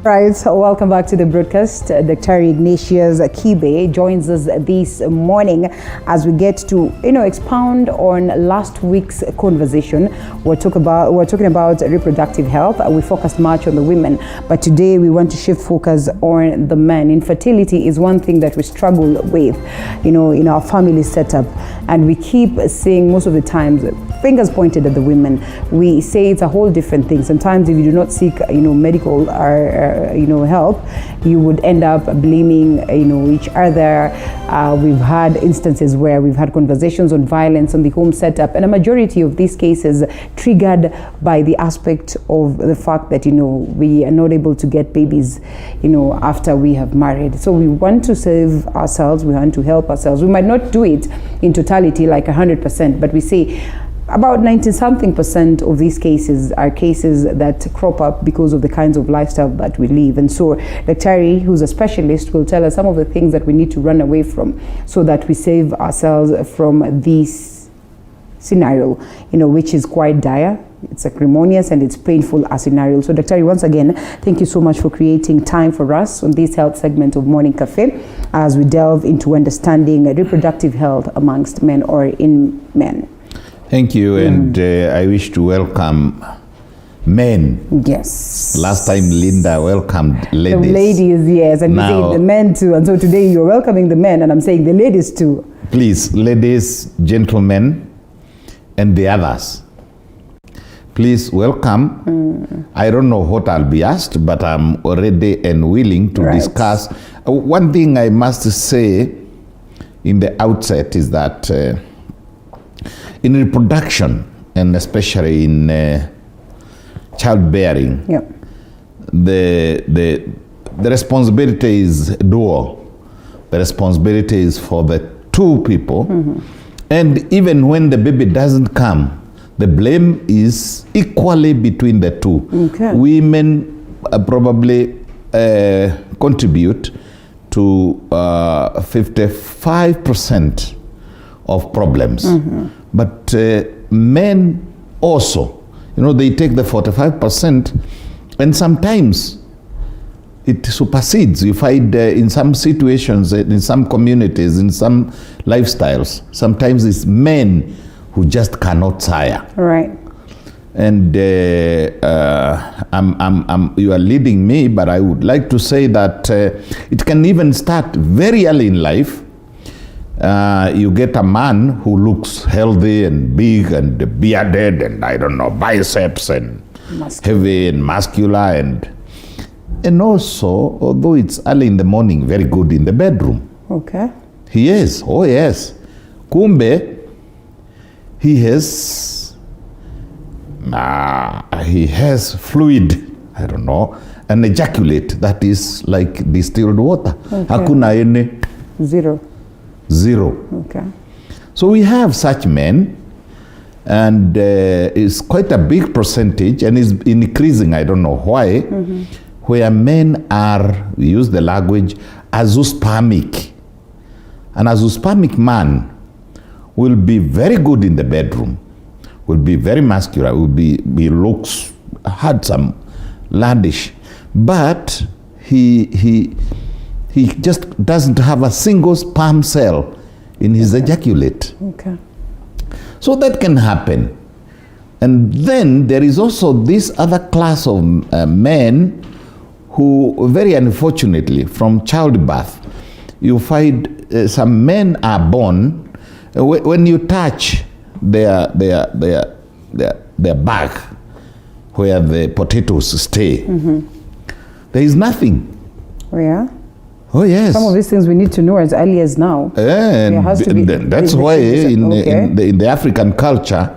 Right, so welcome back to the broadcast. Dr. Ignatius Kibe joins us this morning as we get to, expound on last week's conversation. We're talking about reproductive health. We focused much on the women, but today we want to shift focus on the men. Infertility is one thing that we struggle with, in our family setup, and we keep seeing most of the times fingers pointed at the women. We say it's a whole different thing. Sometimes if you do not seek, medical help, you would end up blaming, each other. We've had instances where we've had conversations on violence on the home setup, and a majority of these cases triggered by the aspect of the fact that, we are not able to get babies, after we have married. So we want to save ourselves, we want to help ourselves. We might not do it in totality like 100%, but we say about 90-something% of these cases are cases that crop up because of the kinds of lifestyle that we live. And so Dr. who's a specialist, will tell us some of the things that we need to run away from so that we save ourselves from this scenario, which is quite dire. It's acrimonious and it's painful a scenario. So Dr. once again, thank you so much for creating time for us on this health segment of Morning Cafe as we delve into understanding reproductive health amongst men or in men. Thank you, and I wish to welcome men. Yes. Last time Linda welcomed ladies. The ladies, yes, and now, we say the men too. And so today you're welcoming the men, and I'm saying the ladies too. Please, ladies, gentlemen, and the others, please welcome. I don't know what I'll be asked, but I'm ready and willing to discuss. One thing I must say in the outset is that in reproduction, and especially in childbearing, the responsibility is dual. The responsibility is for the two people, and even when the baby doesn't come, the blame is equally between the two. Women probably contribute to 55% of problems. But men also, they take the 45%, and sometimes it supersedes. You find in some situations, in some communities, in some lifestyles, sometimes it's men who just cannot sire. Right. And you are leading me, but I would like to say that it can even start very early in life. You get a man who looks healthy and big and bearded and biceps and heavy and muscular, and also, although it's early in the morning, very good in the bedroom. Okay. He is. Oh yes. Kumbe, he has fluid, an ejaculate that is like distilled water. Hakuna ene. Zero. Okay. So we have such men, and it's quite a big percentage, and is increasing, I don't know why, where men are, we use the language, azoospermic. An azoospermic man will be very good in the bedroom, will be very muscular, he looks handsome, laddish, but he just doesn't have a single sperm cell in his ejaculate. Okay. So that can happen. And then there is also this other class of men who, very unfortunately, from childbirth, you find some men are born, when you touch their back, where the potatoes stay, there is nothing. Oh, yeah? Oh, yes. Some of these things we need to know as early as now. And that's why in the African culture,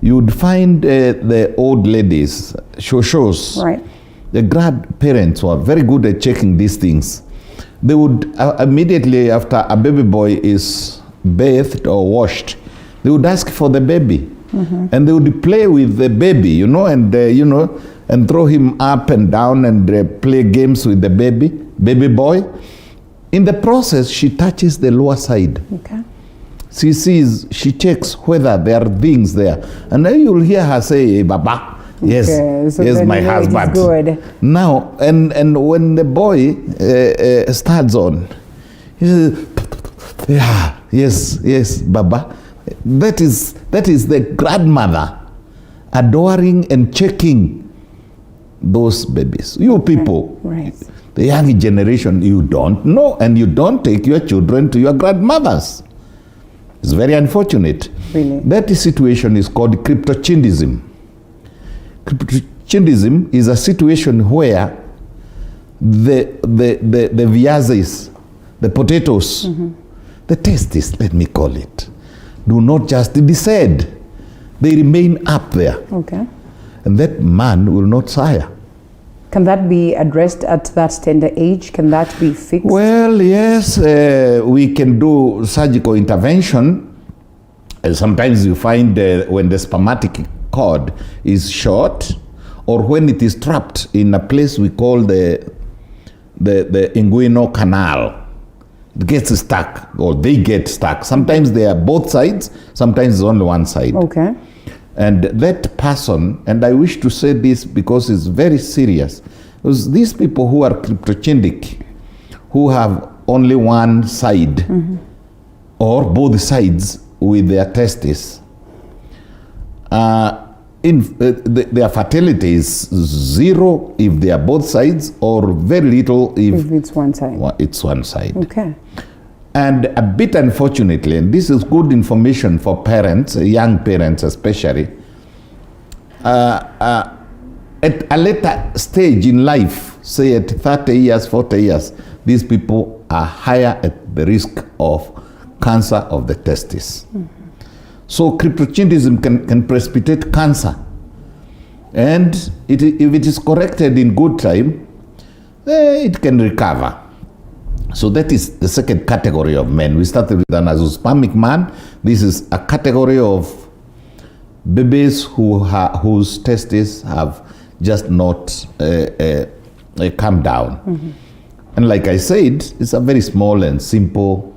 you would find the old ladies, shoshos, the grandparents were very good at checking these things. They would immediately after a baby boy is bathed or washed, they would ask for the baby. And they would play with the baby, and throw him up and down and play games with the baby boy. In the process, she touches the lower side. Okay. she checks whether there are things there. And then you'll hear her say, hey, Baba, yes, okay, so yes, my husband. Good. Now, and when the boy starts on, he says, yeah, yes, Baba. That is the grandmother adoring and checking those babies. You people, right. The young generation, you don't know, and you don't take your children to your grandmothers. It's very unfortunate. Really? That situation is called cryptochindism. Cryptochindism is a situation where the viazes, the potatoes, the testes, let me call it, do not just descend. They remain up there. Okay. And that man will not sire. Can that be addressed at that tender age? Can that be fixed? Well, yes, we can do surgical intervention. Sometimes you find when the spermatic cord is short, or when it is trapped in a place we call the inguinal canal. It gets stuck, or they get stuck. Sometimes they are both sides, sometimes it's only one side. Okay. And that person, and I wish to say this because it's very serious, because these people who are cryptochindic, who have only one side, or both sides with their testes, their fertility is 0 if they are both sides, or very little if it's one side. It's one side. Okay. And a bit unfortunately, and this is good information for parents, young parents especially, at a later stage in life, say at 30 years, 40 years, these people are higher at the risk of cancer of the testes. So cryptochindism can precipitate cancer. And if it is corrected in good time, it can recover. So that is the second category of men. We started with an azoospermic man. This is a category of babies whose testes have just not come down. And like I said, it's a very small and simple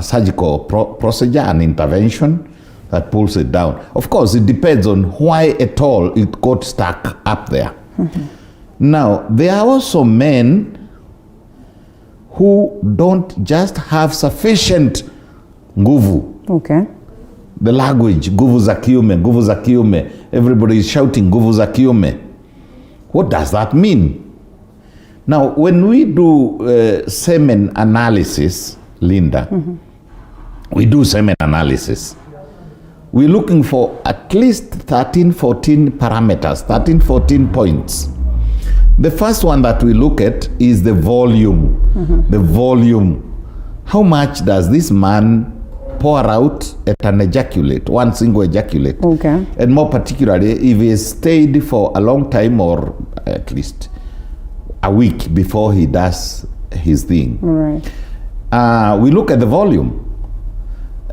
surgical procedure and intervention that pulls it down. Of course, it depends on why at all it got stuck up there. Now, there are also men who don't just have sufficient nguvu. Okay. The language, nguvu za kiume, nguvu za kiume. Everybody is shouting nguvu za kiume. What does that mean? Now, when we do semen analysis, Linda, we do semen analysis. We're looking for at least 13, 14 parameters, 13, 14 points. The first one that we look at is the volume. The volume. How much does this man pour out at an ejaculate, one single ejaculate? Okay. And more particularly, if he has stayed for a long time, or at least a week before he does his thing. Right. We look at the volume.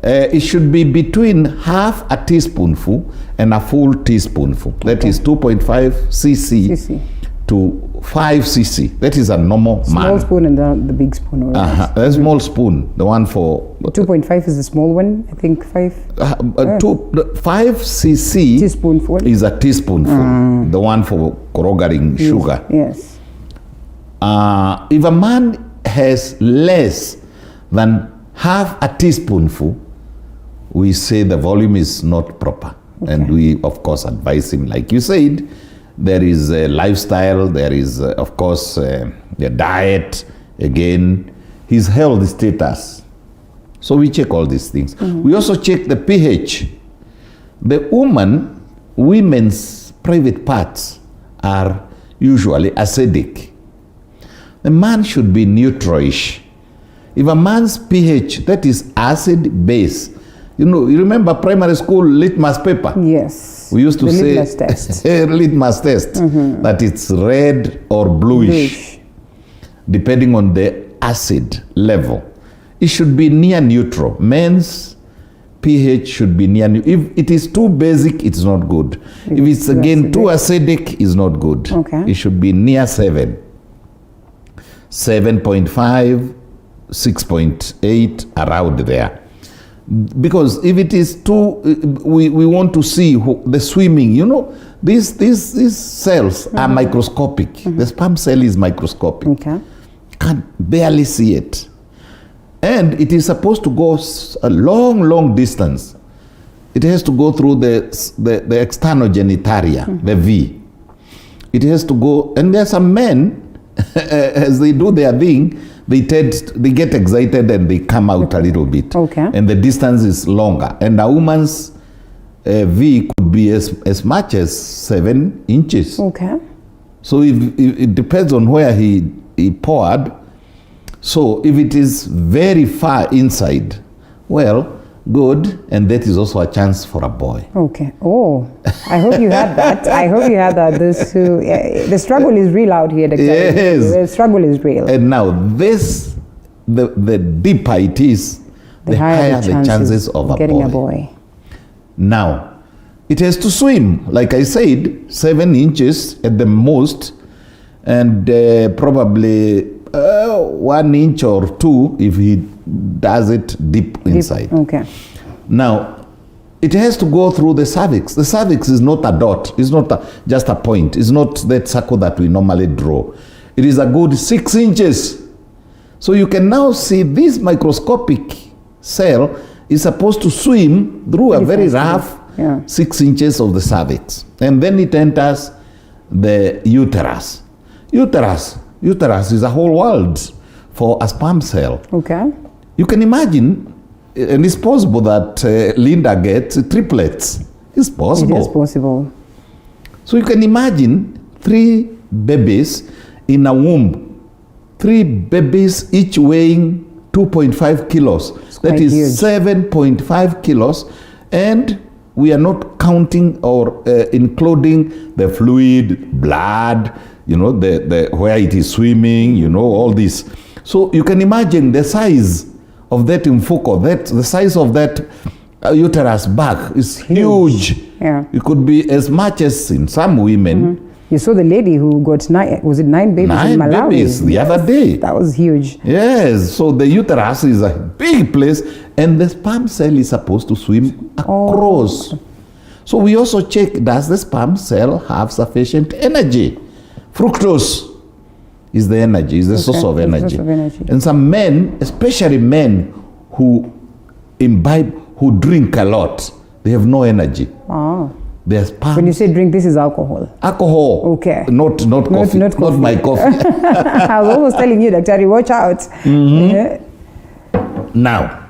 It should be between half a teaspoonful and a full teaspoonful. That is 2.5 cc. To 5 cc. That is a normal man. Small spoon and the big spoon. Right? A small spoon, the one for... 2.5 is a small one, I think 5. 5 cc teaspoonful. Is a teaspoonful, the one for corrogating sugar. Yes. If a man has less than half a teaspoonful, we say the volume is not proper. Okay. And we, of course, advise him, like you said, there is a lifestyle, there is, of course, the diet, again, his health status. So we check all these things. We also check the pH. The women's private parts are usually acidic. The man should be neutralish. If a man's pH, that is acid base, you remember primary school litmus paper? Yes. We used to say litmus test. Litmus test, that it's red or bluish, depending on the acid level. It should be near neutral. Men's pH should be near neutral. If it is too basic, it's not good. If it's again too acidic, it's not good. Okay. It should be near 7. 7.5 6.8, around there. Because if it is too, we want to see the swimming, you know, these cells are microscopic. The sperm cell is microscopic. Okay. Can barely see it. And it is supposed to go a long distance. It has to go through the external genitalia, the V. It has to go, and there are some men, as they do their thing, they get excited and they come out a little bit. Okay. And the distance is longer. And a woman's V could be as much as 7 inches. Okay. So if it depends on where he poured. So if it is very far inside, well, good, and that is also a chance for a boy. Okay. Oh, I hope you had that. I hope you had that. The struggle is real out here, Dr. Yes. The struggle is real. And now this, the deeper it is, the higher the chances of getting a boy. Now, it has to swim, like I said, 7 inches at the most, and probably 1 inch or 2 if he does it deep inside. Okay. Now, it has to go through the cervix. The cervix is not a dot. It's not just a point. It's not that circle that we normally draw. It is a good 6 inches. So you can now see this microscopic cell is supposed to swim through a very rough 6 inches of the cervix. And then it enters the uterus. Uterus is a whole world for a sperm cell. Okay. You can imagine, and it's possible that Linda gets triplets. It's possible. It is possible. So you can imagine 3 babies in a womb. 3 babies each weighing 2.5 kilos. That is huge. 7.5 kilos. And we are not counting or including the fluid, blood, you know, the where it is swimming, you know, all this. So you can imagine the size of that mfuko, the size of that uterus bag is huge. Yeah. It could be as much as in some women. You saw the lady who got 9 babies in Malawi? 9 babies the other day. That was huge. Yes, so the uterus is a big place and the sperm cell is supposed to swim across. So we also check, does the sperm cell have sufficient energy? Fructose is the energy, is the source of energy. And some men, especially men who imbibe, who drink a lot, they have no energy. Their sperm. When you say drink, this is alcohol. Alcohol. Okay. Not coffee. Not my coffee. I was almost telling you, Dr. Watch out. Now,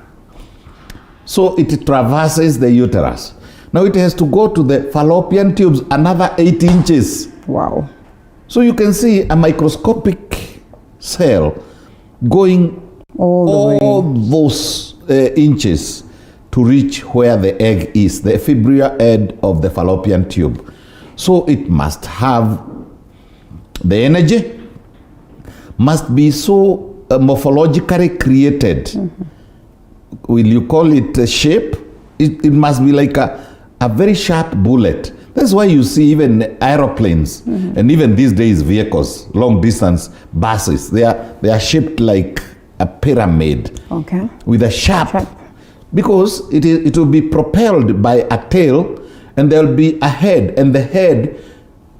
so it traverses the uterus. Now it has to go to the fallopian tubes, another 8 inches. Wow. So you can see a microscopic cell going all those inches to reach where the egg is, the fibria end of the fallopian tube. So it must have the energy, must be so morphologically created. Will you call it a shape? It must be like a very sharp bullet. That's why you see even aeroplanes and even these days vehicles, long distance buses, they are shaped like a pyramid with a sharp. Because it will be propelled by a tail and there will be a head, and the head,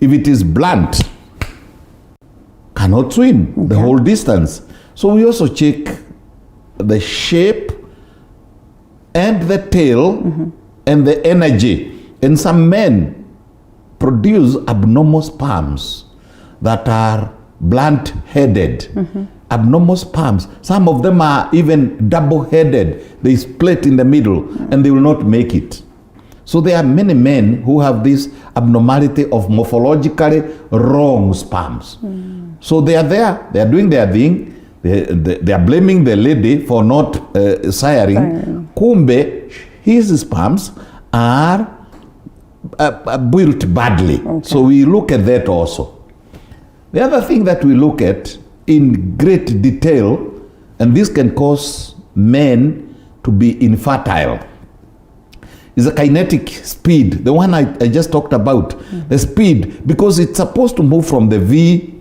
if it is blunt, cannot swim the whole distance. So we also check the shape and the tail and the energy. And some men produce abnormal sperms that are blunt-headed. Abnormal sperms. Some of them are even double-headed. They split in the middle and they will not make it. So there are many men who have this abnormality of morphologically wrong sperms. So they are there, they are doing their thing, they are blaming the lady for not siring. Kumbe, his sperms are built badly. So we look at that also. The other thing that we look at in great detail, and this can cause men to be infertile, is a kinetic speed, the one I just talked about, the speed, because it's supposed to move from the V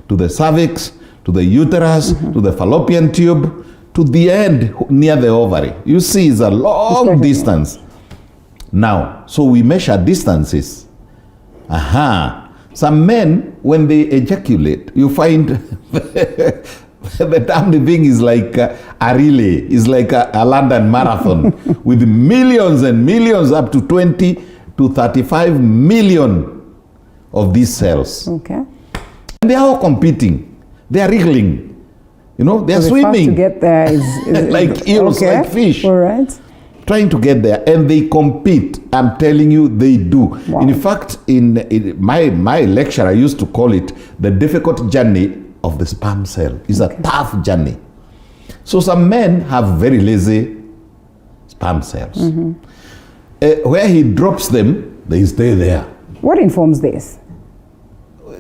to the cervix, to the uterus, to the fallopian tube, to the end near the ovary. You see, it's a long distance. Now, so we measure distances. Some men, when they ejaculate, you find the damn thing is like a relay. It's like a London marathon with millions and millions, up to 20 to 35 million of these cells. Okay. And they are all competing. They are wriggling. You know, they are swimming. To get there is like eels, like fish. All right. Trying to get there, and they compete. I'm telling you, they do. Wow. In fact, in my lecture, I used to call it the difficult journey of the sperm cell. It's a tough journey. So some men have very lazy sperm cells. Where he drops them, they stay there. What informs this?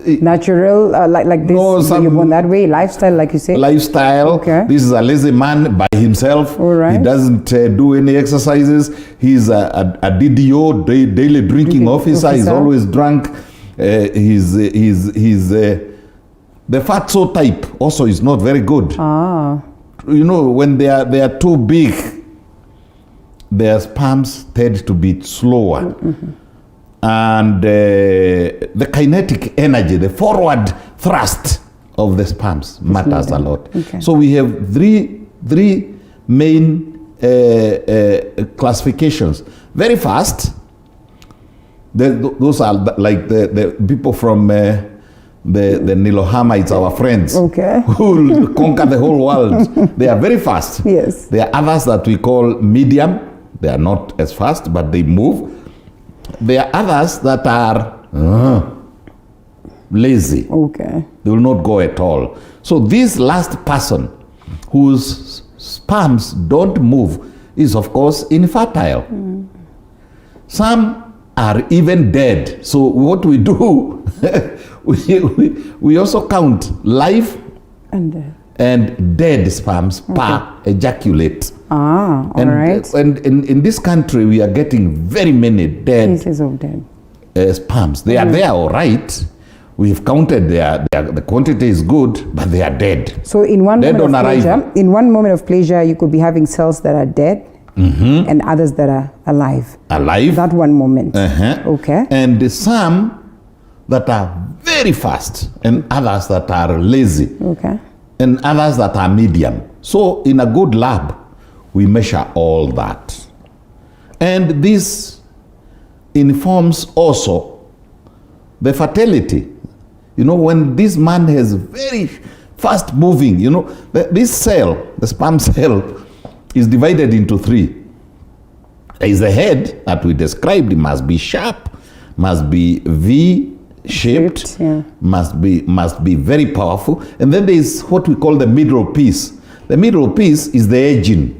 Natural, like this, no, you're born that way, lifestyle, like you say? Lifestyle. Okay. This is a lazy man by himself. All right. He doesn't do any exercises. He's a DDO, daily drinking officer. He's always drunk. He's the fatso type also is not very good. You know, when they are too big, their sperms tend to be slower. And the kinetic energy, the forward thrust of the sperms matters a lot. Okay. So we have three main classifications. Very fast. Those are like the people from the Nilohamites, our friends, who will conquer the whole world. They are very fast. Yes. There are others that we call medium. They are not as fast, but they move. There are others that are lazy. Okay. They will not go at all. So this last person whose sperms don't move is, of course, infertile. Some are even dead. So what we do, we also count live and dead sperms per ejaculate. All right. And in this country, we are getting very many dead cases of dead sperms. They are there, all right. We've counted the quantity is good, but they are dead. So in one moment of pleasure, you could be having cells that are dead and others that are alive. Alive. That one moment. Okay. And some that are very fast, and others that are lazy. Okay. And others that are medium. So in a good lab, we measure all that. And this informs also the fertility. You know, when this man has very fast moving, you know, this cell, the sperm cell, is divided into three. There is the head that we described. It must be sharp, must be V-shaped, must be very powerful. And then there is what we call the middle piece. The middle piece is the engine.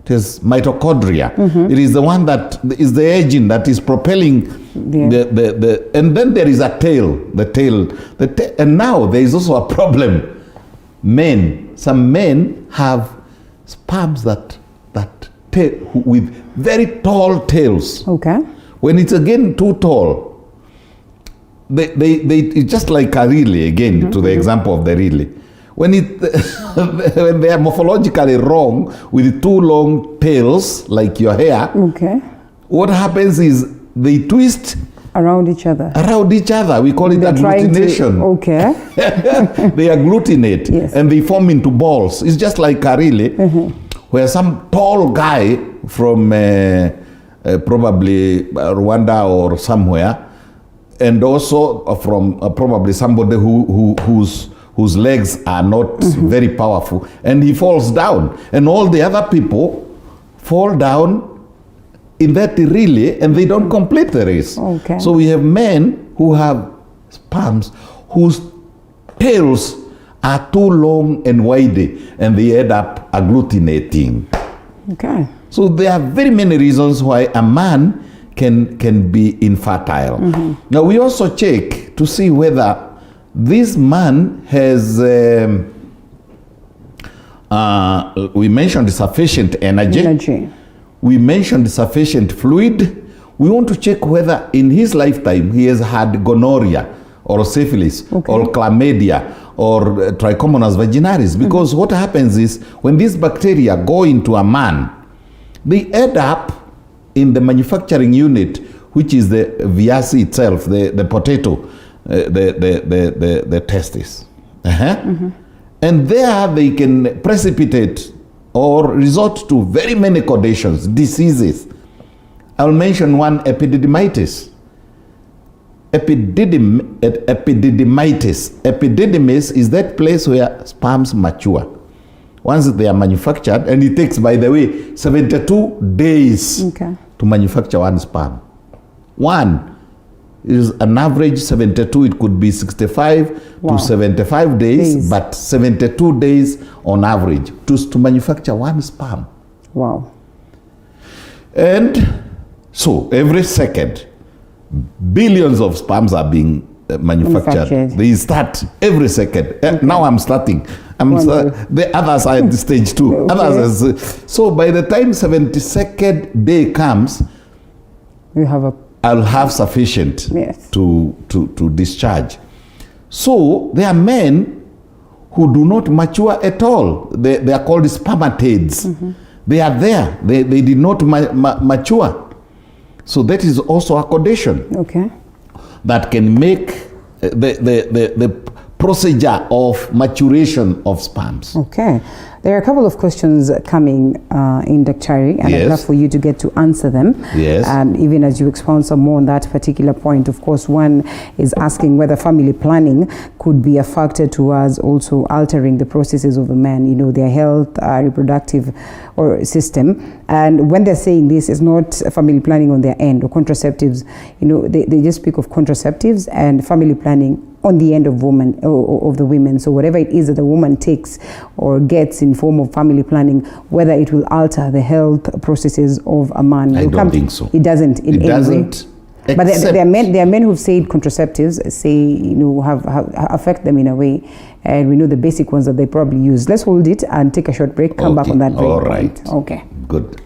It is mitochondria. It is the one that is the engine that is propelling the and then there is a tail. And now there is also a problem. Some men have sperms that with very tall tails. Okay. When it's again too tall, it's just like a relay again, to the example of the relay. When they are morphologically wrong with too long tails, like your hair, what happens is they twist around each other. We call it agglutination. They agglutinate and they form into balls. It's just like a relay, where some tall guy from probably Rwanda or somewhere, and also from probably somebody whose legs are not very powerful, and he falls down, and all the other people fall down in that relay, and they don't complete the race. So we have men who have sperms whose tails are too long and wide, and they end up agglutinating. So there are very many reasons why a man can be infertile. Now we also check to see whether this man has, we mentioned sufficient energy. We mentioned sufficient fluid. We want to check whether in his lifetime he has had gonorrhea or syphilis or chlamydia or Trichomonas vaginalis, because what happens is when these bacteria go into a man, they end up in the manufacturing unit, which is the viazi itself, the potato, the testis. And there they can precipitate or resort to very many conditions, diseases. I'll mention one, epididymitis. Epididymitis. Epididymis is that place where sperms mature. Once they are manufactured, and it takes, by the way, 72 days to manufacture one sperm. One is an average 72, it could be 65 to 75 days, but 72 days on average to manufacture one sperm. Wow. And so every second, billions of sperms are being manufactured. They start every second. Now I'm starting. The others are at the stage too. So by the time 72nd day comes, I'll have sufficient to discharge. So there are men who do not mature at all. They are called spermatids. They are there. They did not mature. So that is also a condition that can make the procedure of maturation of sperms. Okay. There are a couple of questions coming in, Daktari, and I'd love for you to get to answer them. And even as you expound some more on that particular point, of course, one is asking whether family planning could be a factor towards also altering the processes of the man, you know, their health, reproductive or system. And when they're saying this, is not family planning on their end or contraceptives, you know, they just speak of contraceptives and family planning on the end of the women. So whatever it is that the woman takes or gets in form of family planning, whether it will alter the health processes of a man. I don't think so. It doesn't. It doesn't. But there are men who've said contraceptives affect them in a way, and we know the basic ones that they probably use. Let's hold it and take a short break. Come back on that break. All right. Okay. Good.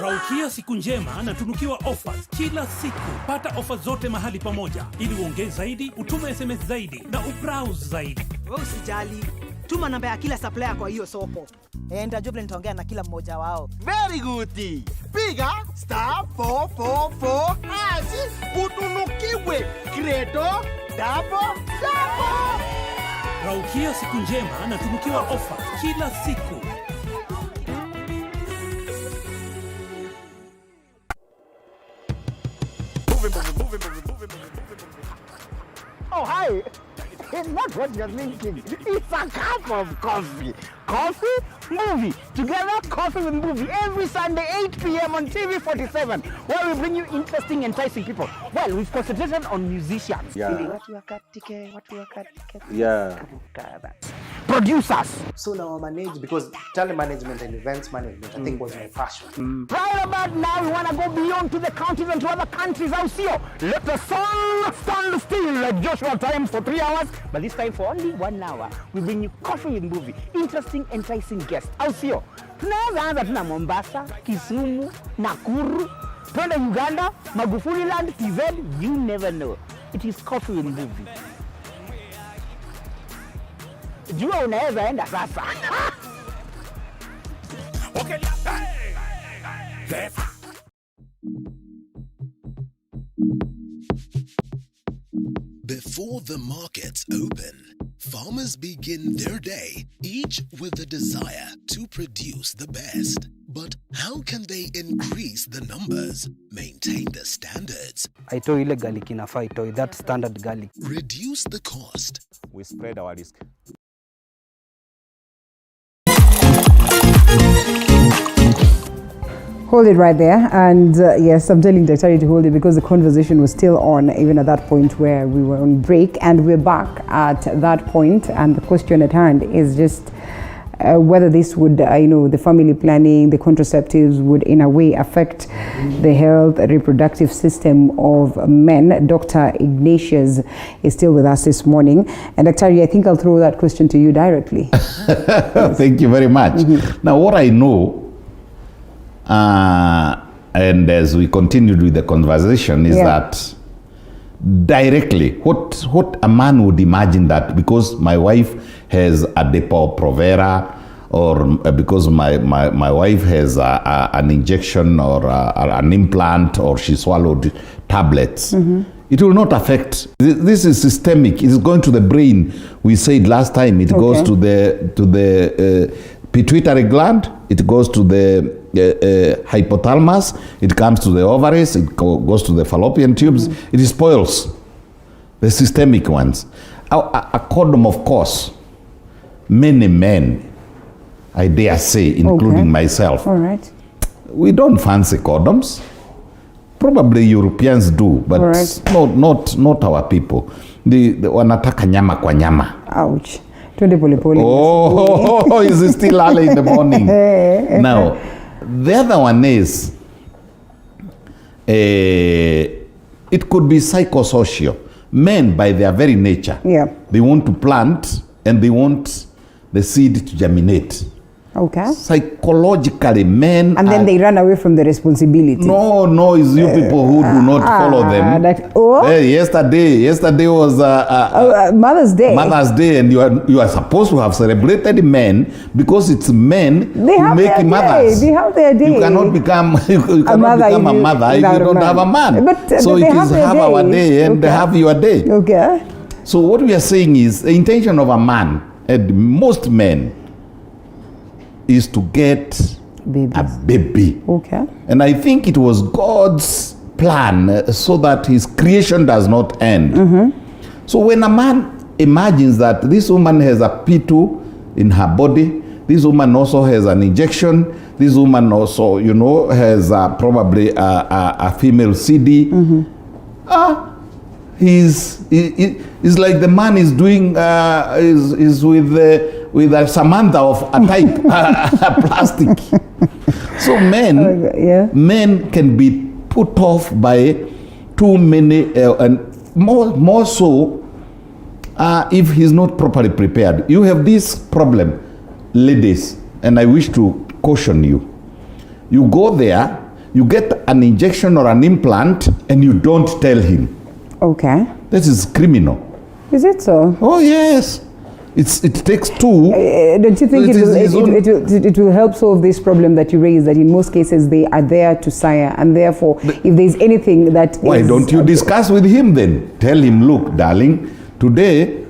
Raukia siku njema na tunukiwa offers kila siku. Pata offers zote mahali pamoja ili uongeze zaidi, utume SMS zaidi na ubrowse zaidi. Wewe usijali. Tuma namba ya kila supplier kwa hiyo soko. Ndio nitaongea na kila mmoja wao. Very good. Piga *444# utunukiwe Credo double. Raukia siku njema na tunukiwa offers kila siku. Oh, hi. It's not what you're thinking. It's a cup of coffee. Coffee, movie. Together, coffee with movie. Every Sunday, 8 p.m. on TV 47, where we bring you interesting, enticing people. Well, we've concentrated on musicians. Producers. So now I manage, because telemanagement and events management, I think was my passion. Right about now, we want to go beyond to the counties and to other countries. I'll see you. Let the sun stand still like Joshua times for 3 hours. But this time for only 1 hour, we bring you coffee with movie. Interesting, enticing guests. I'll see you. Tunaanza tuna Mombasa, Kisumu, Nakuru, twende Uganda, Magufuli Land, TZ, you never know. It is coffee with movie. jua unaweza enda sasa. Okay. Hey. Before the markets open, farmers begin their day, each with a desire to produce the best. But how can they increase the numbers, maintain the standards, Aitoi ile garlic inafaa itoi, that standard garlic. reduce the cost? We spread our risk. Hold it right there. And yes, I'm telling Daktari to hold it because the conversation was still on, even at that point where we were on break. And we're back at that point. And the question at hand is just whether this would, the family planning, the contraceptives would in a way affect the health reproductive system of men. Dr. Ignatius is still with us this morning. And Daktari, I think I'll throw that question to you directly. Thank you very much. Now, what I know, and as we continued with the conversation, is that directly, what a man would imagine that because my wife has a Depo-Provera, or because my wife has an injection or an implant, or she swallowed tablets, it will not affect. This is systemic. It is going to the brain. We said last time it goes to the pituitary gland, it goes to the hypothalamus, it comes to the ovaries, it goes to the fallopian tubes, it spoils the systemic ones. A condom, of course, many men, I dare say, including myself, All right. we don't fancy condoms. Probably Europeans do, but not our people. The wanataka nyama kwa nyama. Ouch. Twende pole pole. Oh, is it still early in the morning? Now, the other one is, it could be psychosocial. Men, by their very nature, they want to plant and they want the seed to germinate. Okay. Psychologically, men and then they run away from the responsibility. No, it's you people who do not follow them. Yesterday was Mother's Day. Mother's Day, and you are supposed to have celebrated men because it's men who make mothers. They have their day. You cannot become a mother if you don't have a man. But so it is have our day and have your day. Okay. So what we are saying is the intention of a man, and most men, is to get a baby. Okay. And I think it was God's plan so that his creation does not end. So when a man imagines that this woman has a P2 in her body, this woman also has an injection, this woman also, has probably a female CD, he's like the man is doing, is with a Samantha of a type, a plastic. So men can be put off by too many, and more so if he's not properly prepared. You have this problem, ladies, and I wish to caution you. You go there, you get an injection or an implant, and you don't tell him. Okay. This is criminal. Is it so? Oh, yes. It takes two. Don't you think it will help solve this problem that you raised, that in most cases they are there to sire, and therefore if there's anything that why don't you discuss with him then? Tell him, look, darling, today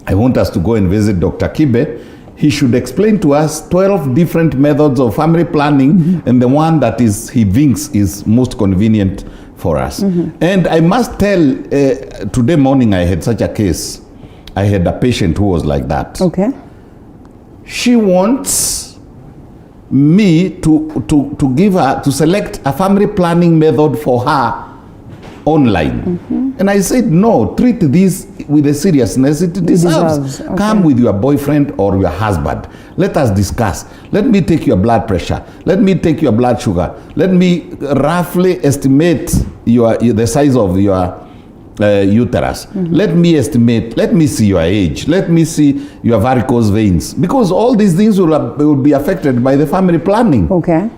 I want us to go and visit Dr. Kibe. He should explain to us 12 different methods of family planning, and the one that he thinks is most convenient for us. And I must tell, today morning I had such a case. I had a patient who was like that. Okay. She wants me to give her, to select a family planning method for her online. And I said, no, treat this with the seriousness it deserves. Okay. Come with your boyfriend or your husband. Let us discuss. Let me take your blood pressure. Let me take your blood sugar. Let me roughly estimate the size of your uterus. Let me estimate, let me see your age, let me see your varicose veins, because all these things will be affected by the family planning. Okay.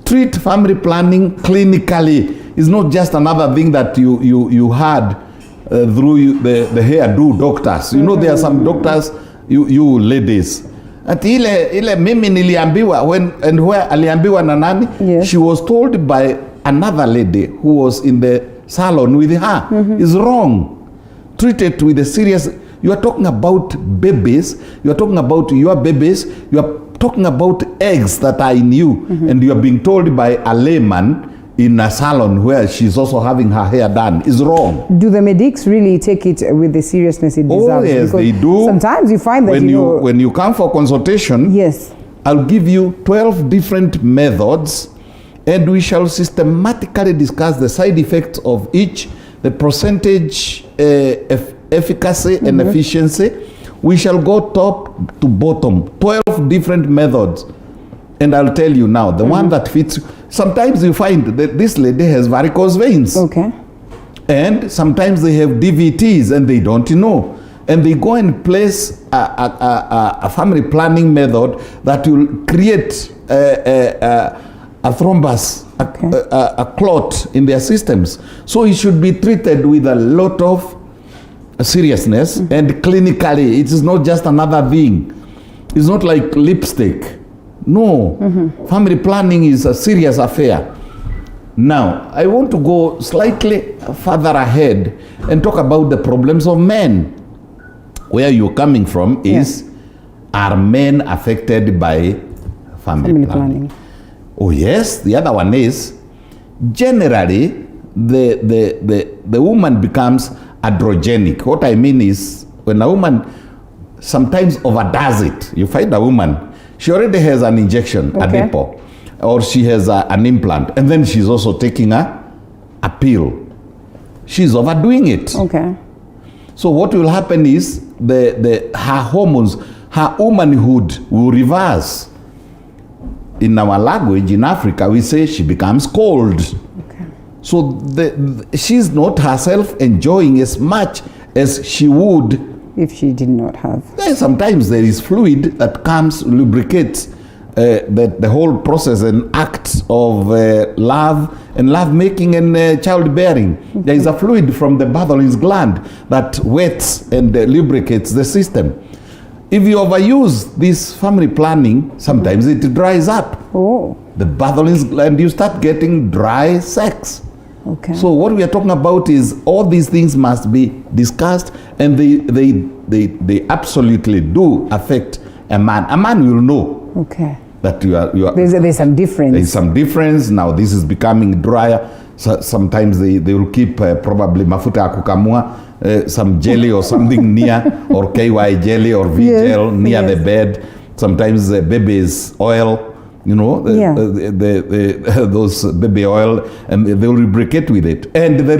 Treat family planning clinically. It's not just another thing that you had through the hairdo doctors. There are some doctors, you ladies. Ati ile mimi niliambiwa where aliambiwa na nani? Yes. She was told by another lady who was in the salon with her. Is wrong. Treat it with a serious. You are talking about babies. You are talking about your babies. You are talking about eggs that are in you, and you are being told by a layman in a salon where she's also having her hair done. Is wrong. Do the medics really take it with the seriousness it deserves? Oh yes, because they do. Sometimes you find that when you come for consultation, yes, I'll give you 12 different methods, and we shall systematically discuss the side effects of each, the percentage efficacy and efficiency. We shall go top to bottom, 12 different methods. And I'll tell you now, the one that fits. Sometimes you find that this lady has varicose veins. Okay. And sometimes they have DVTs and they don't know. And they go and place a family planning method that will create a thrombus, a clot in their systems. So it should be treated with a lot of seriousness and clinically. It is not just another thing. It's not like lipstick. No, family planning is a serious affair. Now, I want to go slightly further ahead and talk about the problems of men. Where you're coming from is, are men affected by family planning? Oh yes, the other one is, generally, the woman becomes androgenic. What I mean is, when a woman sometimes overdoes it, you find a woman, she already has an injection, a depot, or she has an implant, and then she's also taking a pill. She's overdoing it. Okay. So what will happen is her hormones, her womanhood will reverse. In our language, in Africa, we say she becomes cold. Okay. So she's not herself enjoying as much as she would if she did not have. Sometimes there is fluid that comes, lubricates the whole process and acts of love and love making and childbearing. There is a fluid from the Bartholin's gland that wets and lubricates the system. If you overuse this family planning, sometimes it dries up. Oh. The Bartholin's gland, you start getting dry sex. Okay. So what we are talking about is all these things must be discussed, and they absolutely do affect a man. A man will know. Okay. That you are there's some difference. There's some difference. Now this is becoming drier. So sometimes they will keep probably mafuta ya kukamua, some jelly or something near, or KY jelly or V gel near the bed. Sometimes the baby's oil, those baby oil, and they will lubricate with it. And the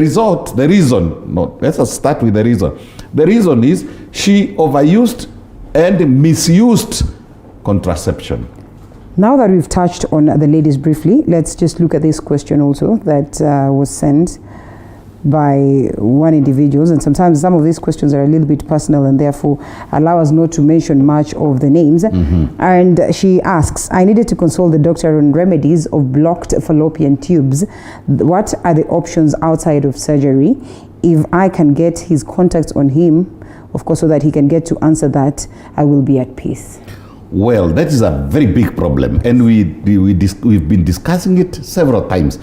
reason, let's just start with the reason. The reason is she overused and misused contraception. Now that we've touched on the ladies briefly, let's just look at this question also that was sent by one individual. And sometimes some of these questions are a little bit personal and therefore allow us not to mention much of the names. And she asks, I needed to consult the doctor on remedies of blocked fallopian tubes. What are the options outside of surgery? If I can get his contacts on him, of course, so that he can get to answer that, I will be at peace. Well, that is a very big problem, and we've been discussing it several times.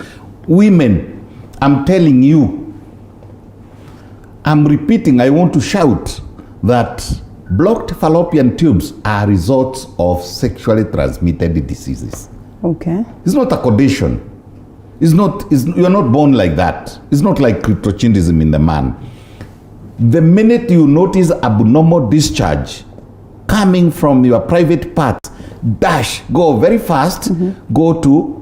Women, I'm telling you, I'm repeating, I want to shout that blocked fallopian tubes are results of sexually transmitted diseases. Okay. It's not a condition. You are not born like that. It's not like cryptochinism in the man. The minute you notice abnormal discharge coming from your private parts, go very fast, go to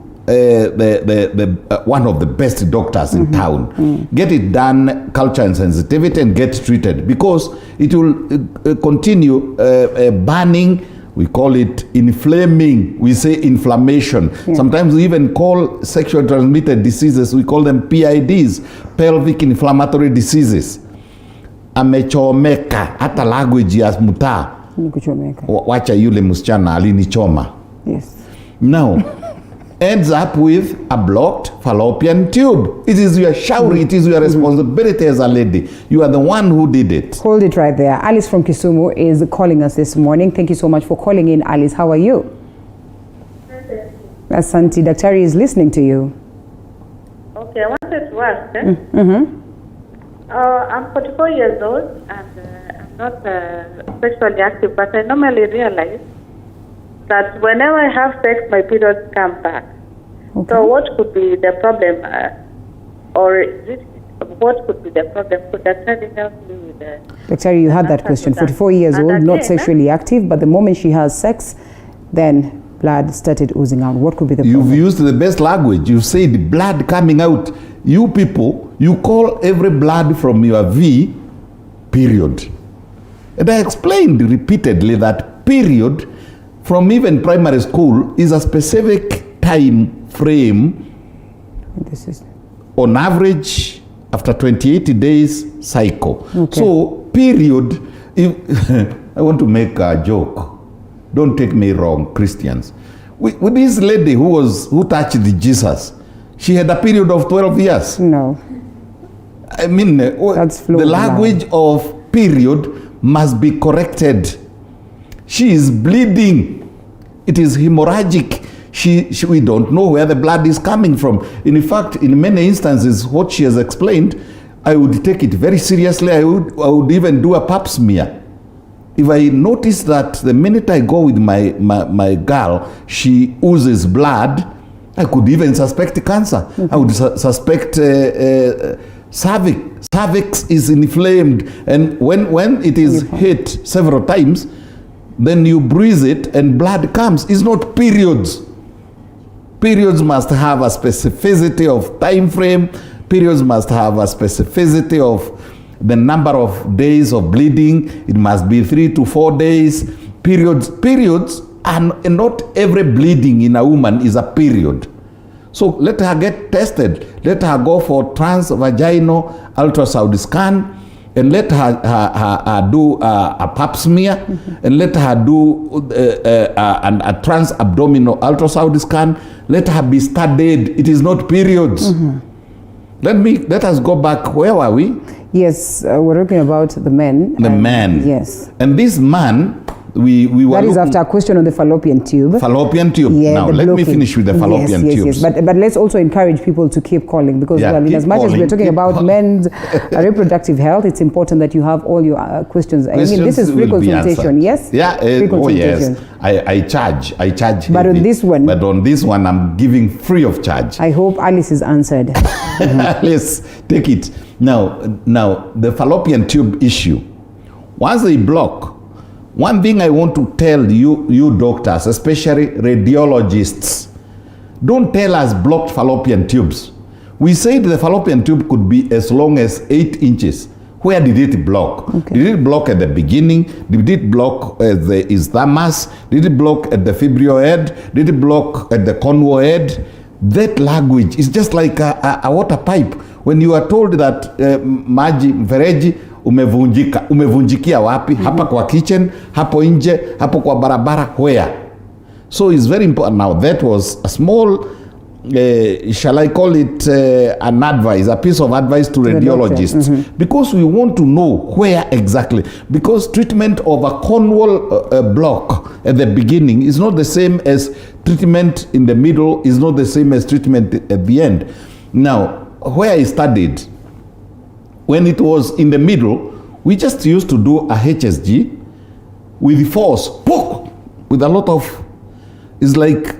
one of the best doctors in town. Get it done, culture and sensitivity, and get treated, because it will continue burning. We call it inflaming. We say inflammation. Sometimes we even call sexually transmitted diseases, we call them PIDs, pelvic inflammatory diseases. Amechomeka, hata language ya mtaa. Wacha yule msichana alinichoma. Yes. Now, ends up with a blocked fallopian tube. It is your showry. It is your responsibility as a lady. You are the one who did it. Hold it right there. Alice from Kisumu is calling us this morning. Thank you so much for calling in, Alice. How are you? Asante, Daktari is listening to you. Okay, I wanted to ask. I'm 44 years old and I'm not sexually active, but I normally realize that whenever I have sex, my periods come back. Okay. So what could be the problem, what could be the problem? Could Daktari help me with the... Daktari, you had that question. 44 years And old, again, not sexually active, but the moment she has sex, then blood started oozing out. What could be the problem? You've used the best language. You said blood coming out. You people, you call every blood from your V period. And I explained repeatedly that period from even primary school is a specific time frame. This is on average after 28 days cycle. Okay. So period, if I want to make a joke. Don't take me wrong, Christians. With this lady who touched Jesus, she had a period of 12 years. No. I mean, That's the language of period must be corrected. She is bleeding. It is hemorrhagic. We don't know where the blood is coming from. In fact, in many instances, what she has explained, I would take it very seriously. I would even do a pap smear. If I notice that the minute I go with my girl, she oozes blood, I could even suspect cancer. I would suspect cervix. Cervix is inflamed, and when it is hit several times, then you bruise it and blood comes. It's not periods. Periods must have a specificity of time frame. Periods must have a specificity of the number of days of bleeding. It must be 3 to 4 days. Periods, and not every bleeding in a woman is a period. So let her get tested. Let her go for transvaginal ultrasound scan, and let her do a pap smear, and let her do a trans-abdominal ultrasound scan. Let her be studied. It is not periods. Let us go back. Where were we? Yes, we're talking about the men. The man. Yes. And this man, we were that is after a question on the fallopian tube. Fallopian tube. Yeah, now, let me finish with the fallopian tubes. Yes. But let's also encourage people to keep calling, because well, in as much as we're talking about men's reproductive health, it's important that you have all your questions. I mean, this is free consultation, yes? Yeah, free yes. I charge But heavy. on this one, I'm giving free of charge. I hope Alice is answered. Let's take it. Now, the fallopian tube issue. Once they block, one thing I want to tell you doctors, especially radiologists, don't tell us blocked fallopian tubes. We said the fallopian tube could be as long as 8 inches. Where did it block? Okay. Did it block at the beginning? Did it block at the isthmus? Did it block at the fibrio head? Did it block at the convo head? That language is just like a water pipe. When you are told that maji mfereji umevunjikia wapi? Hapa kwa kitchen, hapo nje, hapo kwa barabara, where? So it's very important. Now that was a small, shall I call it an advice, a piece of advice to radiologists, because we want to know where exactly. Because treatment of a cornwall block at the beginning is not the same as treatment in the middle, is not the same as treatment at the end. Now, where I studied, when it was in the middle, we just used to do a HSG with force, with a lot of, it's like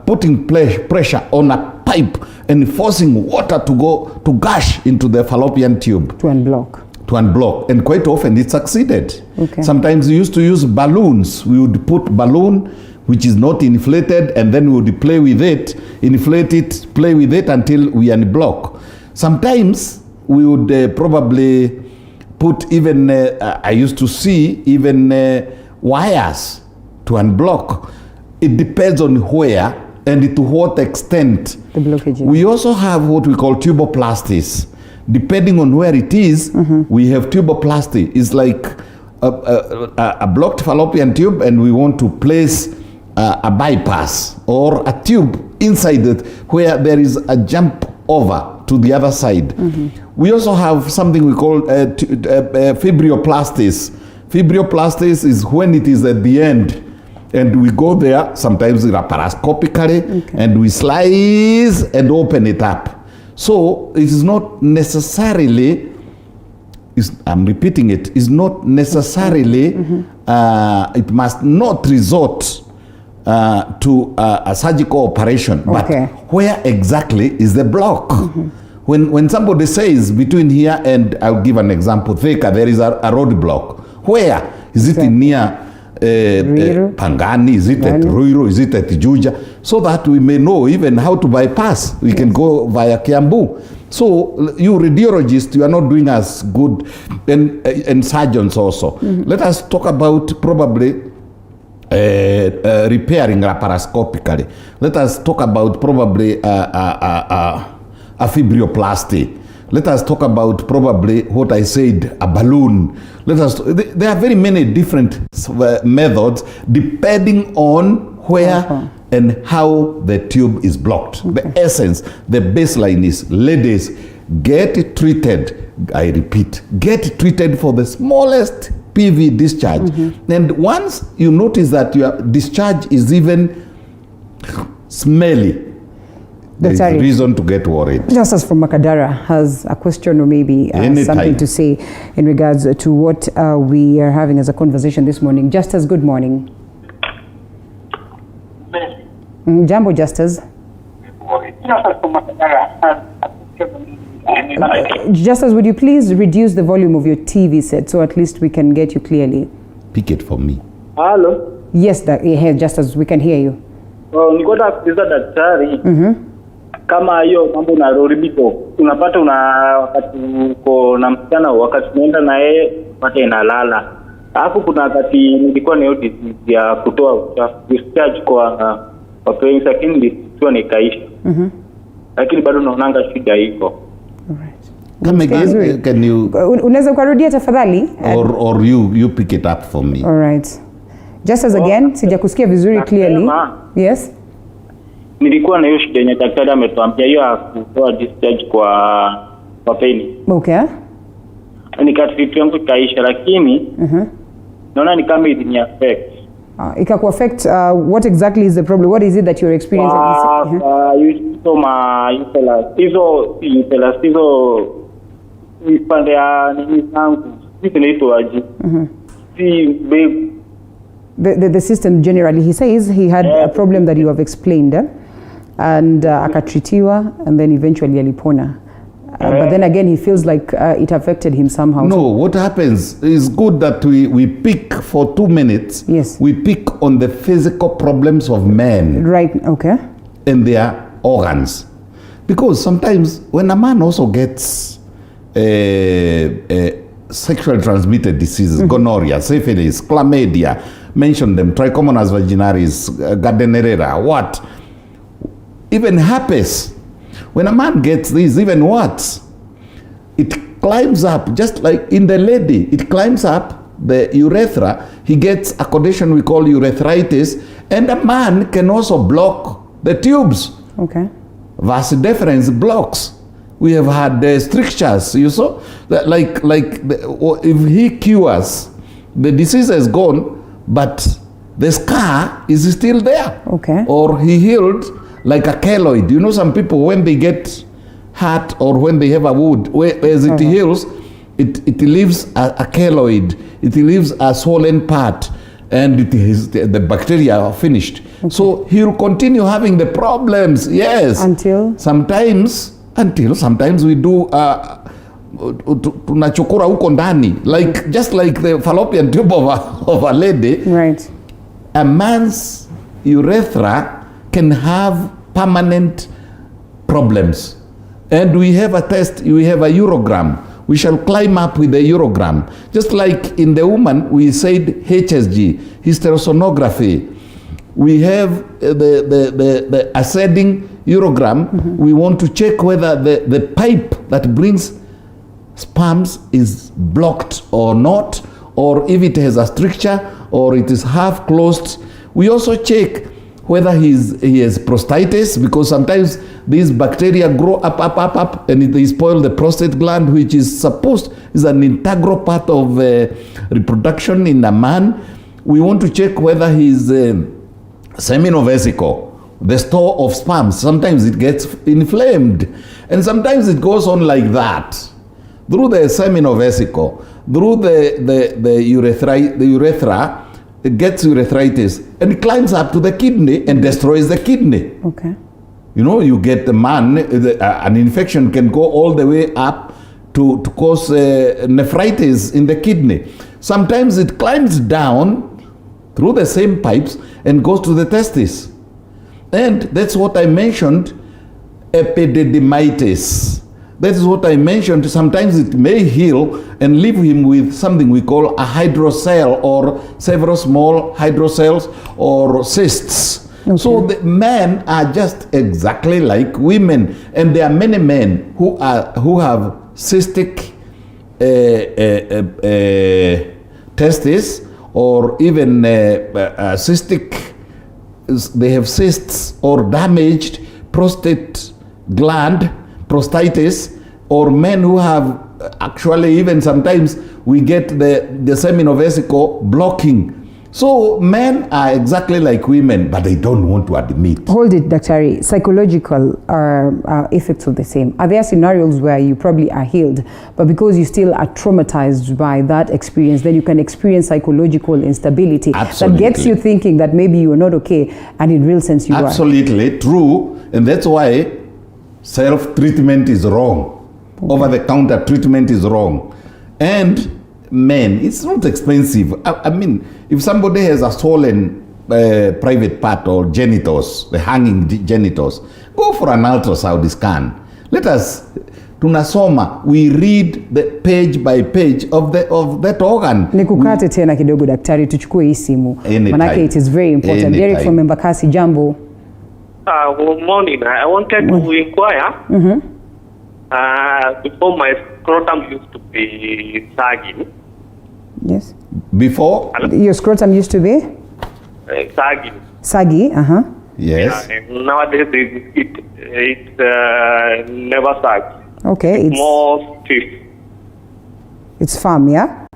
putting pressure on a pipe and forcing water to gush into the fallopian tube. To unblock. And quite often it succeeded. Okay. Sometimes we used to use balloons. We would put balloon which is not inflated, and then we would play with it, inflate it, play with it until we unblock. Sometimes we would probably put even, I used to see even wires to unblock. It depends on where and to what extent. The blockage. We also have what we call tuboplasties. Depending on where it is, we have tuboplasty. It's like a blocked fallopian tube, and we want to place a bypass or a tube inside it where there is a jump over to the other side. We also have something we call fibroplastis. Fibroplastis is when it is at the end, and we go there, sometimes laparoscopically, and we slice and open it up. So it is not necessarily, I'm repeating it, is not necessarily, it must not resort to a surgical operation. But where exactly is the block? When somebody says between here and, I'll give an example, Thika, there is a road block. Where? Is it near Pangani? Is it at Ruiru? Is it at Juja? So that we may know even how to bypass. We can go via Kiambu. So you radiologists, you are not doing as good, and surgeons also. Let us talk about probably repairing laparoscopically. Let us talk about probably a fibroplasty. Let us talk about probably what I said, a balloon. There are very many different methods depending on where and how the tube is blocked. The essence, the baseline is, ladies, get treated. I repeat, get treated for the smallest PV discharge. And once you notice that your discharge is even smelly, there is reason to get worried. Justice from Makadara has a question or maybe something to say in regards to what we are having as a conversation this morning. Justice, good morning. Jambo, Justice. Justice, would you please reduce the volume of your TV set so at least we can get you clearly? Pick it for me. Hello? Yes, Justice, we can hear you. Nikoda kuuliza daktari. Kama hiyo mambo na roribito unapata wakati uko na msichana, wakati unaenda na yeye pata inalala. Alafu kuna wakati nilikuwa na hiyo disease ya kutoa uchafu, discharge kwa parents, lakini discharge nikaisha. Lakini bado naonanga shida iko. Come again, can you unaweza kurudia tafadhali? Or you pick it up for me. All right. Just as again, sijakusikia vizuri clearly. Yes. Nilikuwa na hiyo shida yenye daktari ametuambia hiyo ya kutoa discharge kwa peni. Okay. Nikatreat yangu kaisha, lakini naona ni kama it affect. Ikaku affect, what exactly is the problem? What is it that you're experiencing? Hizo pande ya nini zangu zinaitwaje? The system generally, he says he had a problem that you have explained, and akatritiwa, and then eventually alipona. But then again, he feels like it affected him somehow. No, what happens is good that we pick for 2 minutes. Yes. We pick on the physical problems of men. Right, okay. And their organs. Because sometimes when a man also gets sexually transmitted diseases, gonorrhea, syphilis, chlamydia, mention them, trichomonas vaginalis, Gardnerella, what? Even herpes. When a man gets this, even what? It climbs up, just like in the lady, it climbs up the urethra. He gets a condition we call urethritis, and a man can also block the tubes. Okay. Vas deferens blocks. We have had strictures, you saw? If he cures, the disease is gone, but the scar is still there. Okay. Or he healed like a keloid. You know, some people, when they get hurt or when they have a wound, as it heals, it leaves a keloid. It leaves a swollen part, and the bacteria are finished. Okay. So he'll continue having the problems, yes. Until sometimes we do tunachokora huko ndani, like just like the fallopian tube of a lady. Right. A man's urethra can have permanent problems, and we have a test. We have a urogram. We shall climb up with the urogram, just like in the woman we said HSG, hysterosonography. We have the ascending urogram. We want to check whether the pipe that brings sperms is blocked or not, or if it has a stricture or it is half closed. We also check whether he has prostatitis, because sometimes these bacteria grow up, and they spoil the prostate gland, which is an integral part of reproduction in a man. We want to check whether his seminal vesicle, the store of sperm, sometimes it gets inflamed, and sometimes it goes on like that through the seminal vesicle, through the urethra. It gets urethritis and it climbs up to the kidney and destroys the kidney. Okay. You know, you get the man, an infection can go all the way up to cause nephritis in the kidney. Sometimes it climbs down through the same pipes and goes to the testis. And that's what I mentioned, epididymitis. That is what I mentioned. Sometimes it may heal and leave him with something we call a hydrocele, or several small hydroceles or cysts. Okay. So the men are just exactly like women, and there are many men who have cystic testes, or even cystic. They have cysts or damaged prostate gland, prostatitis, or men who have actually, even sometimes we get the seminal vesicle blocking. So men are exactly like women, but they don't want to admit. Hold it, Dr. Psychological effects of the same. Are there scenarios where you probably are healed, but because you still are traumatized by that experience, then you can experience psychological instability? Absolutely. That gets you thinking that maybe you are not okay, and in real sense you are. Absolutely true, and that's why self-treatment is wrong. Okay. Over-the-counter treatment is wrong. And men, it's not expensive. I mean, if somebody has a swollen private part or genitals, the hanging genitals, go for an ultrasound scan. Let us, tunasoma, we read the page by page of that organ. Nikukate tena kidogo daktari, tuchukue hii simu. Manake it is very important. Anytime. Derek from Embakasi, jambo. Good morning. I wanted to inquire. Before my scrotum used to be sagging. Yes. Before? Your scrotum used to be? Sagging. Saggy, Yes. Nowadays it never sags. Okay. It's more stiff. It's firm, yeah?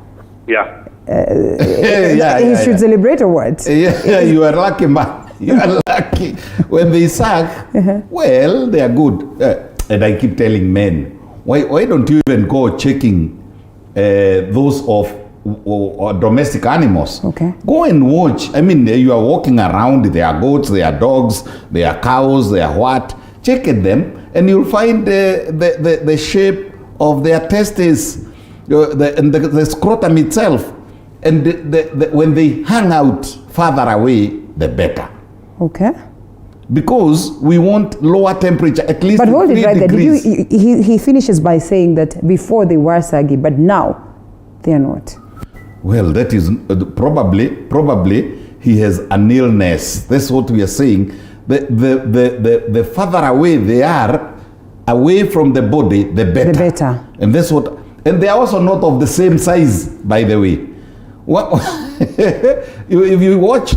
Yeah. You should celebrate or what? Yeah, you are lucky, man. You are lucky. When they sag, well, they are good. And I keep telling men, why don't you even go checking those of domestic animals? Okay. Go and watch. I mean, you are walking around, there are goats, there are dogs, there are cows, there are what. Check at them and you'll find the shape of their testes, and the scrotum itself. And when they hang out farther away, the better. Okay. Because we want lower temperature, at least. But hold it right there. Degrees. He finishes by saying that before they were saggy, but now they are not. Well, that is probably he has an illness. That's what we are saying. The further away they are, away from the body, the better. The better. And that's what. And they are also not of the same size, by the way. If you watch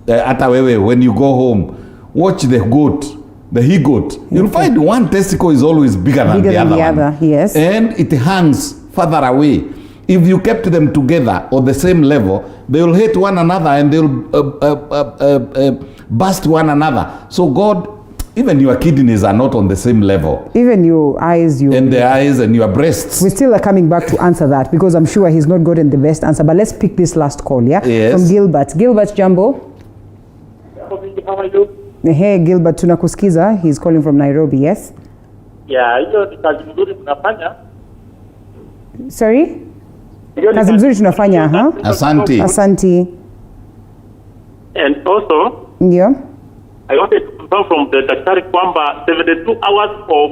Atawewe when you go home, watch the goat, the he-goat. You'll find one testicle is always bigger than the other one. Yes. And it hangs further away. If you kept them together on the same level, they will hit one another and they will burst one another. So God, even your kidneys are not on the same level. Even your eyes, and the eyes and your breasts. We still are coming back to answer that because I'm sure he's not gotten the best answer. But let's pick this last call, yeah? Yes. From Gilbert. Gilbert, jambo. How are you? Hey, Gilbert, tunakusikiza. He's calling from Nairobi, yes? Yeah, hiyo ni kazi nzuri tunafanya. Sorry? Kazi nzuri tunafanya, huh? Asante. Asante. And also, yeah, I wanted to confirm from the daktari kwamba 72 hours of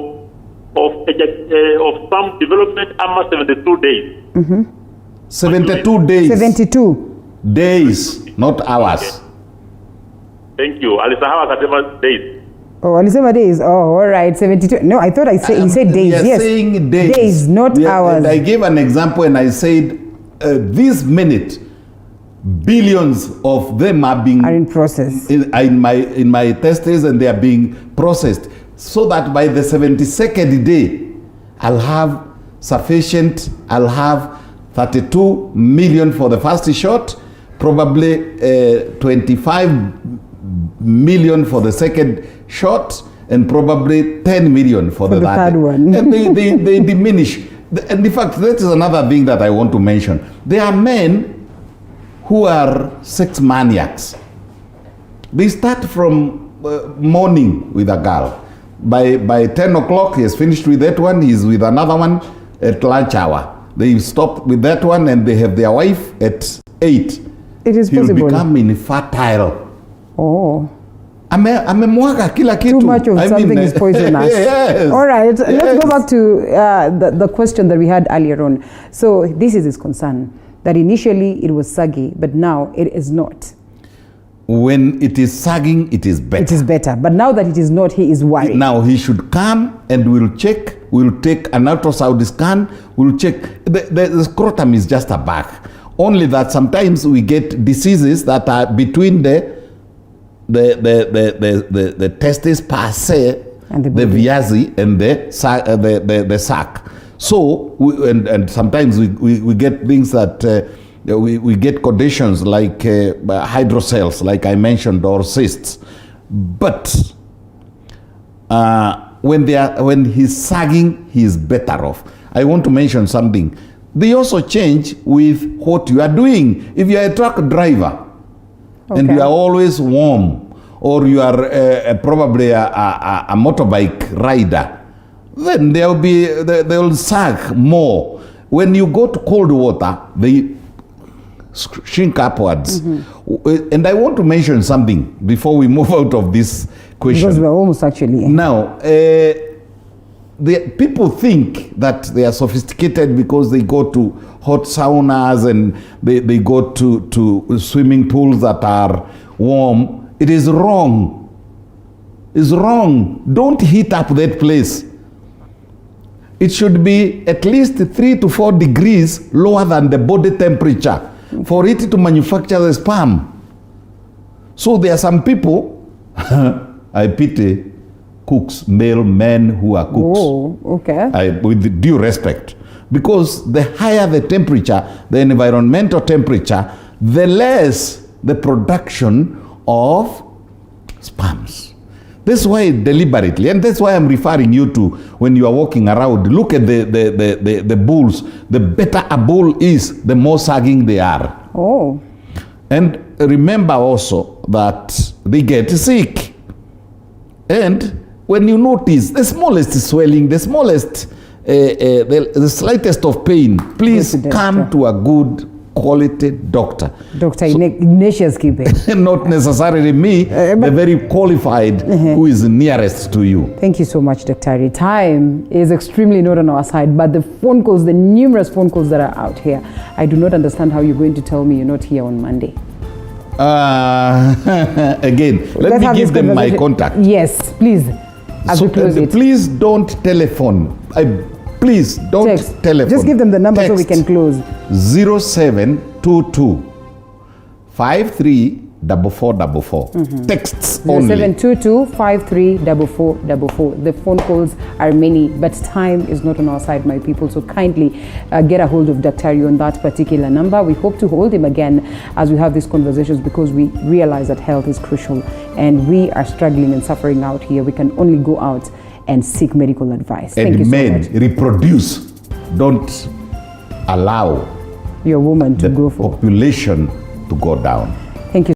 sperm development ama 72 days. 72 days. 72 days, not hours. Thank you. Alisahau akasema days. Oh, alisema days. Oh, all right. 72. No, I thought he said days. We are yes. saying days. Days, not hours. I gave an example and I said this minute billions of them are in process in my testes, and they are being processed, so that by the 72nd day I'll have sufficient. I'll have 32 million for the first shot, probably 25 million for the second shot, and probably 10 million for the third one. And they diminish. And in fact, that is another thing that I want to mention. There are men who are sex maniacs. They start from morning with a girl. By 10 o'clock, he has finished with that one. He's with another one at lunch hour. They stop with that one, and they have their wife at 8. It is He'll possible. become infertile. Oh. Amemwaga kila kitu. Too much of something is poisonous. Yes. All right, Yes. let's go back to the question that we had earlier on. So this is his concern, that initially it was saggy, but now it is not. When it is sagging, it is better. It is better, but now that it is not, he is worried. Now he should come and we'll check. We'll take an ultrasound scan. We'll check. The scrotum is just a bag. Only that sometimes we get diseases that are between the testes per se, and the viazi, and the sac. So and sometimes we get things that we get conditions like hydrocele, like I mentioned, or cysts. But when he's sagging, he is better off. I want to mention something. They also change with what you are doing. If you are a truck driver, and you are always warm, or you are probably a motorbike rider, then they'll sag more. When you go to cold water, they shrink upwards. And I want to mention something before we move out of this question. Because we're almost actually. Now, people think that they are sophisticated because they go to hot saunas and they go to swimming pools that are warm. It is wrong. It's wrong. Don't heat up that place. It should be at least 3 to 4 degrees lower than the body temperature for it to manufacture the sperm. So there are some people, I pity cooks, male men who are cooks. Oh, okay. With due respect. Because the higher the temperature, the environmental temperature, the less the production of sperms. That's why deliberately, and that's why I'm referring you to when you are walking around, look at the bulls. The better a bull is, the more sagging they are. Oh. And remember also that they get sick. And when you notice the smallest swelling, the smallest, the slightest of pain, please come to a good quality doctor. Dr. Ignatius Kibe. Not necessarily me, the very qualified who is nearest to you. Thank you so much, Dr. Time is extremely not on our side, but the phone calls, the numerous phone calls that are out here, I do not understand how you're going to tell me you're not here on Monday. Again, let me give them my contact. Yes, please. As we close it. Please don't telephone. Please don't telephone. Just give them the number so we can close. 0722 534444. Texts only. 0722 534444. The phone calls are many, but time is not on our side, my people. So kindly get a hold of Dr. on that particular number. We hope to hold him again as we have these conversations, because we realize that health is crucial and we are struggling and suffering out here. We can only go out and seek medical advice. And Thank you men, so much. reproduce. Don't allow your woman to go for population to go down.